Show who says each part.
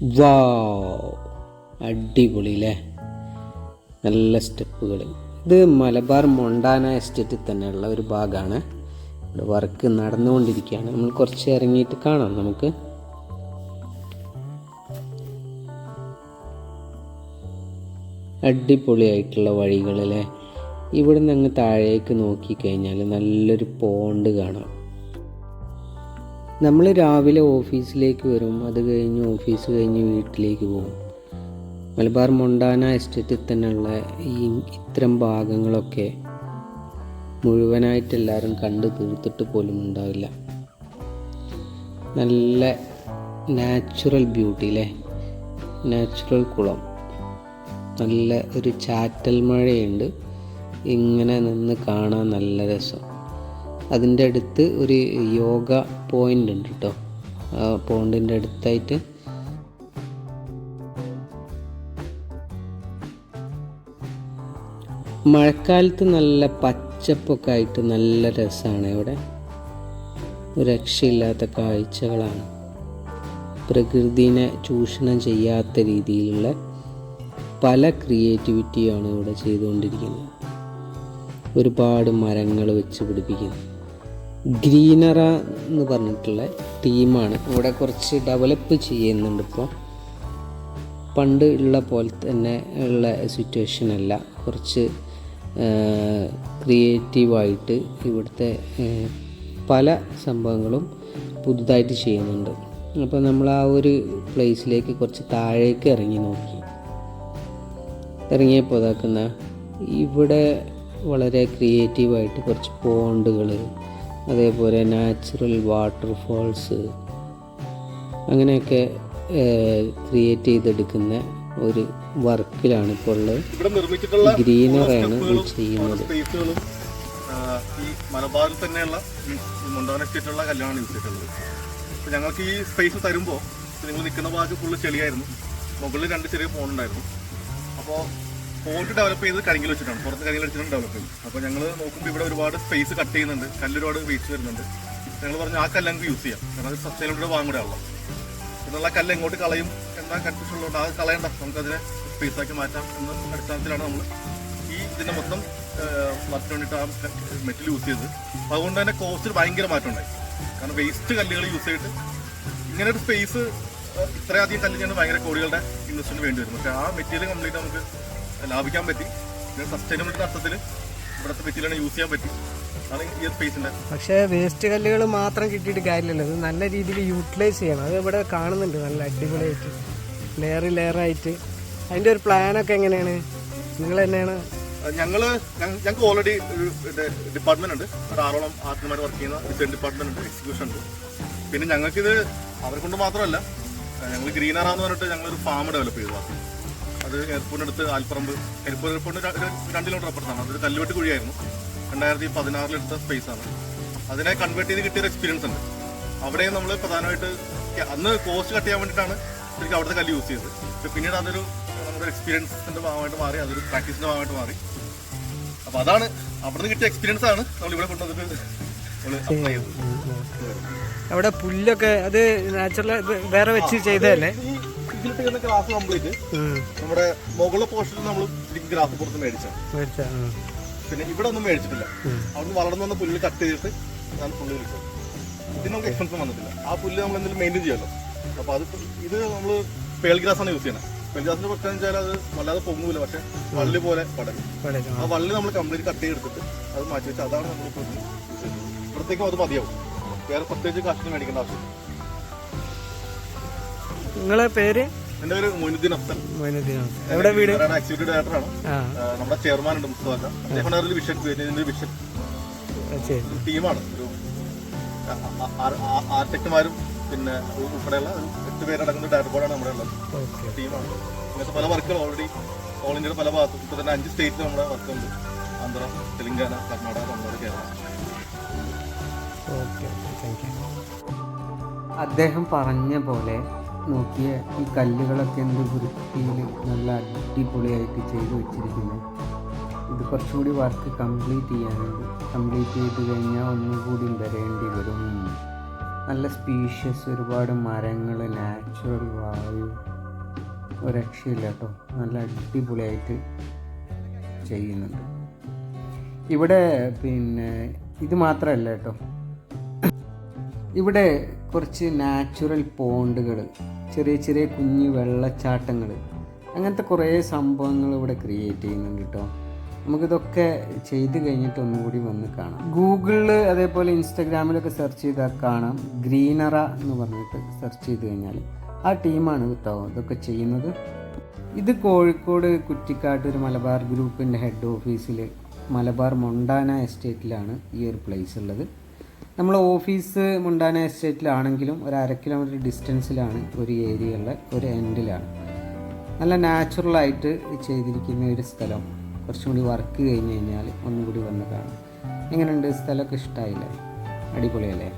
Speaker 1: വാവ്, അടിപൊളി അല്ലേ? നല്ല സ്റ്റെപ്പുകൾ. ഇത് മലബാർ മൊണ്ടാന എസ്റ്റേറ്റിൽ തന്നെയുള്ള ഒരു ഭാഗമാണ്. ഇവിടെ വർക്ക് നടന്നുകൊണ്ടിരിക്കുകയാണ്. നമ്മൾ കുറച്ച് ഇറങ്ങിയിട്ട് കാണാം. നമുക്ക് അടിപൊളിയായിട്ടുള്ള വഴികളിലെ ഇവിടെ നിന്ന് അങ്ങ് താഴേക്ക് നോക്കിക്കഴിഞ്ഞാൽ നല്ലൊരു പോണ്ട് കാണാം. നമ്മൾ രാവിലെ ഓഫീസിലേക്ക് വരും, അത് കഴിഞ്ഞ് ഓഫീസ് കഴിഞ്ഞ് വീട്ടിലേക്ക് പോകും. മലബാർ മൊണ്ടാന എസ്റ്റേറ്റിൽ തന്നെയുള്ള ഇത്തരം ഭാഗങ്ങളൊക്കെ മുഴുവനായിട്ട് എല്ലാവരും കണ്ടു തീർത്തിട്ട് പോലും ഉണ്ടാവില്ല. നല്ല നാച്ചുറൽ ബ്യൂട്ടി അല്ലേ? നാച്ചുറൽ കുളം, നല്ല ഒരു ചാറ്റൽ മഴയുണ്ട്. ഇങ്ങനെ നിന്ന് കാണാൻ നല്ല രസം. അതിൻ്റെ അടുത്ത് ഒരു യോഗ പോയിൻ്റ് ഉണ്ട് കേട്ടോ. ആ പോണ്ടിൻ്റെ അടുത്തായിട്ട് മഴക്കാലത്ത് നല്ല പച്ചപ്പൊക്കെ ആയിട്ട് നല്ല രസമാണ്. ഇവിടെ ഒരു രക്ഷയില്ലാത്ത കാഴ്ചകളാണ്. പ്രകൃതിനെ ചൂഷണം ചെയ്യാത്ത രീതിയിലുള്ള പല ക്രിയേറ്റിവിറ്റിയാണ് ഇവിടെ ചെയ്തുകൊണ്ടിരിക്കുന്നത്. ഒരുപാട് മരങ്ങൾ വെച്ച് പിടിപ്പിക്കുന്നു. ഗ്രീനറ എന്ന് പറഞ്ഞിട്ടുള്ള ടീമാണ് ഇവിടെ കുറച്ച് ഡെവലപ്പ് ചെയ്യുന്നുണ്ട്. ഇപ്പോൾ പണ്ട് ഉള്ള പോലെ തന്നെ ഉള്ള സിറ്റുവേഷൻ അല്ല, കുറച്ച് ക്രിയേറ്റീവായിട്ട് ഇവിടുത്തെ പല സംഭവങ്ങളും പുതുതായിട്ട് ചെയ്യുന്നുണ്ട്. അപ്പോൾ നമ്മൾ ആ ഒരു പ്ലേസിലേക്ക് കുറച്ച് താഴേക്ക് ഇറങ്ങിയപ്പോൾ ഇതാക്കുന്ന ഇവിടെ വളരെ ക്രിയേറ്റീവായിട്ട് കുറച്ച് പോണ്ടുകൾ, അതേപോലെ നാച്ചുറൽ വാട്ടർഫോൾസ് അങ്ങനെയൊക്കെ ക്രിയേറ്റ് ചെയ്തെടുക്കുന്ന ഒരു വർക്കിലാണ് ഇപ്പോൾ ഉള്ളത്. ഗ്രീനറാണ് ചെയ്യുന്നത്.
Speaker 2: ഈ മലബാറിൽ തന്നെയുള്ള മൊണ്ടാന എസ്റ്റേറ്റുള്ള കല്യാണമാണ് യൂസ് ചെയ്തിട്ടുള്ളത്. അപ്പോൾ ഞങ്ങൾക്ക് ഈ സ്പേസ് തരുമ്പോൾ നിങ്ങൾ നിൽക്കുന്ന ഭാഗത്ത് ഫുള്ള് ചെളിയായിരുന്നു. മുകളിൽ 2 ചെറിയ പോണ്ടുണ്ടായിരുന്നു. അപ്പോൾ പോണ്ട് ഡെവലപ്പ് ചെയ്ത് കരിങ്ങിൽ വെച്ചിട്ടാണ്, പുറത്ത് കരിങ്ങിൽ വെച്ചിട്ടാണ് ഡെവലപ്പ് ചെയ്തത്. അപ്പോൾ ഞങ്ങൾ നോക്കുമ്പോൾ ഇവിടെ ഒരുപാട് സ്പേസ് കട്ട് ചെയ്യുന്നുണ്ട്, കല്ലൊരുപാട് വേസ്റ്റ് വരുന്നുണ്ട്. ഞങ്ങൾ പറഞ്ഞു ആ കല്ല് ഞങ്ങൾക്ക് യൂസ് ചെയ്യാം, കാരണം അത് സസ്റ്റൈനബിലിറ്റി ഭാഗം കൂടെ ആണല്ലോ. എന്നുള്ള കല്ല് എങ്ങോട്ട് കളയും എന്താ കൺഫ്യൂഷൻ ഉള്ളതുകൊണ്ട് അത് കളയണ്ട, നമുക്കതിനെ സ്പേസാക്കി മാറ്റാം എന്ന അടിസ്ഥാനത്തിലാണ് നമ്മൾ ഈ ഇതിൻ്റെ മൊത്തം വർക്കിന് വേണ്ടിയിട്ട് ആ മെറ്റൽ യൂസ് ചെയ്തത്. അതുകൊണ്ട് തന്നെ കോസ്റ്റിൽ ഭയങ്കര മാറ്റം ഉണ്ടായി. കാരണം വേസ്റ്റ് കല്ലുകൾ യൂസ് ചെയ്തിട്ട് ഇങ്ങനെ ഒരു സ്പേസ് ഇത്രയധികം കല്ല് ചെയ്യാൻ ഭയങ്കര കോടികളുടെ ഇൻവെസ്റ്റ്മെന്റ് വേണ്ടി വരും. പക്ഷേ ആ മെറ്റീരിയൽ കംപ്ലീറ്റ് നമുക്ക് ലാഭിക്കാൻ പറ്റി. സസ്റ്റൈനബിലിറ്റി അർത്ഥത്തിൽ ഇവിടുത്തെ മെറ്റീരിയൽ യൂസ് ചെയ്യാൻ പറ്റി. അതാണ് ഈ സ്പേസിന്റെ.
Speaker 3: പക്ഷേ വേസ്റ്റ് കല്ലുകൾ മാത്രം കിട്ടിയിട്ട് കാര്യമില്ലല്ലോ, അത് നല്ല രീതിയിൽ യൂട്ടിലൈസ് ചെയ്യണം. അത് ഇവിടെ കാണുന്നുണ്ട് നല്ല അടിപൊളിയായിട്ട് ലെയറായിട്ട്. അതിൻ്റെ ഒരു പ്ലാനൊക്കെ എങ്ങനെയാണ്? നിങ്ങൾ തന്നെയാണ്?
Speaker 2: ഞങ്ങൾക്ക് ഓൾറെഡി ഒരു ഡിപ്പാർട്ട്മെന്റ് ഉണ്ട്, ഒരു 6ഓളം ആർട്ടിമാർ വർക്ക് ചെയ്യുന്ന ഡിസൈൻ ഡിപ്പാർട്ട്മെന്റ് ഉണ്ട്, എക്സിക്യൂഷൻ ഉണ്ട്. പിന്നെ ഞങ്ങൾക്കിത് അവരെ കൊണ്ട് മാത്രമല്ല, ഞങ്ങൾ ഗ്രീനറ എന്ന് പറഞ്ഞിട്ട് ഞങ്ങളൊരു ഫാം ഡെവലപ്പ് ചെയ്തതാണ്. അത് എയർപോർട്ടിനടുത്ത് ആൽപ്പറമ്പ്, എയർപോർട്ടിന് 2 കിലോമീറ്റർ അപ്പുറത്താണ്. അതൊരു കല്ലുവെട്ട് കുഴിയായിരുന്നു, 2016 എടുത്ത സ്പേസാണ്. അതിനെ കൺവേർട്ട് ചെയ്ത് കിട്ടിയൊരു എക്സ്പീരിയൻസ് ഉണ്ട്. അവിടെയും നമ്മൾ പ്രധാനമായിട്ട് അന്ന് കോസ്റ്റ് കട്ട് ചെയ്യാൻ വേണ്ടിയിട്ടാണ് ശരിക്കും അവിടുത്തെ കല്ല് യൂസ് ചെയ്തത്. പിന്നീട് അതൊരു നമ്മുടെ എക്സ്പീരിയൻസിന്റെ ഭാഗമായിട്ട് മാറി, അതൊരു പ്രാക്ടീസിന്റെ ഭാഗമായിട്ട് മാറി. അപ്പോൾ അതാണ് അവിടുന്ന് കിട്ടിയ എക്സ്പീരിയൻസ് ആണ് നമ്മൾ ഇവിടെ കൊണ്ടുവന്നിട്ട് അപ്ലൈ ചെയ്തത്.
Speaker 3: അവിടെ പുല്ലൊക്കെ അത് നാച്ചുറൽ വേറെ വെച്ച് ചെയ്തതല്ലേ?
Speaker 2: ഇതിലിട്ട് ഗ്രാസ് കംപ്ലീറ്റ് നമ്മുടെ മുകളിലെ പോർഷനിൽ നമ്മൾ ഗ്രാസ് പുറത്ത് മേടിച്ചാണ്. പിന്നെ ഇവിടെ ഒന്നും മേടിച്ചിട്ടില്ല. അവിടുന്ന് വളർന്നു വന്ന പുല്ല് കട്ട് ചെയ്തിട്ട് ഞാൻ പുല്ല് വിളിച്ചത്. ഇതിന് നമുക്ക് എക്സ്പെൻസ് വന്നിട്ടില്ല. ആ പുല്ല് നമ്മൾ എന്തെങ്കിലും മെയിൻറ്റെയിൻ ചെയ്യാമല്ലോ. അപ്പോൾ അത് ഇത് നമ്മൾ പേൾ ഗ്രാസ് ആണ് യൂസ് ചെയ്യണം. പേൾ ഗ്രാസിന്റെ പ്രശ്നം വെച്ചാൽ അത് വല്ലാതെ പൊങ്ങൂല, പക്ഷെ വള്ളി പോലെ പടരും. ആ വള്ളി നമ്മൾ കംപ്ലീറ്റ് കട്ട് ചെയ്തെടുത്തിട്ട് അത് മാറ്റി വെച്ചാൽ അതാണ് നമ്മൾ യൂസ് ചെയ്യുന്നത്. ഇവിടത്തേക്കും അത് മതിയാവും, വേറെ പ്രത്യേകിച്ച് കാശിന് മേടിക്കേണ്ട ആവശ്യം.
Speaker 3: നിങ്ങളെ പേര്?
Speaker 2: എന്റെ പേര് മൊയ്നുദ്ദീൻ അഫ്സൽ.
Speaker 3: എവിടെ വീട്?
Speaker 2: എക്സിക്യൂട്ടീവ് ഡയറക്ടറാണ്. നമ്മുടെ ചെയർമാൻ ഉണ്ട് മുസ്തഫ. അദ്ദേഹം ഒരു വിഷൻ ടീമാണ്. ഒരു ആർക്കിടെക്ടുമാരും പിന്നെ ഉൾപ്പെടെയുള്ള ഒരു 8 പേരടങ്ങുന്ന ഡയറക്ടർ ബോർഡാണ് നമ്മുടെ ഉള്ളത്. ടീമാണ്. ഇങ്ങനത്തെ പല വർക്കുകൾ ഓൾറെഡി ഓൾ ഇന്ത്യയുടെ പല ഭാഗത്തും ഇപ്പോൾ തന്നെ 5 സ്റ്റേറ്റിൽ നമ്മുടെ വർക്കുണ്ട്. ആന്ധ്ര, തെലങ്കാന, കർണാടക, തമിഴ്നാട്, കേരളം.
Speaker 1: അദ്ദേഹം പറഞ്ഞ പോലെ നോക്കിയ ഈ കല്ലുകളൊക്കെ എന്ത് വൃത്തിയിൽ നല്ല അടിപൊളിയായിട്ട് ചെയ്തു വെച്ചിരിക്കുന്നത്. ഇത് കുറച്ചുകൂടി വർക്ക് കംപ്ലീറ്റ് ചെയ്യാനുണ്ട്. കംപ്ലീറ്റ് ചെയ്ത് കഴിഞ്ഞാൽ ഒന്നുകൂടി വരേണ്ടി വരും. നല്ല സ്പീഷ്യസ് ഒരുപാട് മരങ്ങൾ, നാച്ചുറൽ വായു, ഒരു രക്ഷയില്ല കേട്ടോ, നല്ല അടിപൊളിയായിട്ട് ചെയ്യുന്നുണ്ട്. ഇവിടെ പിന്നെ ഇത് മാത്രമല്ല കേട്ടോ, ഇവിടെ കുറച്ച് നാച്ചുറൽ പോണ്ടുകൾ, ചെറിയ ചെറിയ കുഞ്ഞു വെള്ളച്ചാട്ടങ്ങൾ, അങ്ങനത്തെ കുറേ സംഭവങ്ങൾ ഇവിടെ ക്രിയേറ്റ് ചെയ്യുന്നുണ്ട് കേട്ടോ. നമുക്കിതൊക്കെ ചെയ്ത് കഴിഞ്ഞിട്ട് ഒന്നുകൂടി വന്ന് കാണാം. ഗൂഗിളിൽ അതേപോലെ ഇൻസ്റ്റാഗ്രാമിലൊക്കെ സെർച്ച് ചെയ്താൽ കാണാം, ഗ്രീനറ എന്ന് പറഞ്ഞിട്ട് സെർച്ച് ചെയ്ത് കഴിഞ്ഞാൽ ആ ടീമാണ് കേട്ടോ ഇതൊക്കെ ചെയ്യുന്നത്. ഇത് കോഴിക്കോട് കുറ്റിക്കാട്ട് ഒരു മലബാർ ഗ്രൂപ്പിൻ്റെ ഹെഡ് ഓഫീസിൽ മലബാർ മൊണ്ടാന എസ്റ്റേറ്റിലാണ് ഈ ഒരു പ്ലേസ് ഉള്ളത്. നമ്മൾ ഓഫീസ് മൊണ്ടാന എസ്റ്റേറ്റിലാണെങ്കിലും ഒരു 1/2 കിലോമീറ്റർ ഡിസ്റ്റൻസിലാണ് ഒരു ഏരിയയുള്ള ഒരു എൻഡിലാണ്. നല്ല നാച്ചുറലായിട്ട് ചെയ്തിരിക്കുന്ന ഒരു സ്ഥലം. കുറച്ചും കൂടി വർക്ക് കഴിഞ്ഞ് കഴിഞ്ഞാൽ ഒന്നും കൂടി വന്ന് കാണാം. എങ്ങനെയുണ്ട് സ്ഥലമൊക്കെ? ഇഷ്ടമായില്ലേ? അടിപൊളിയല്ലേ?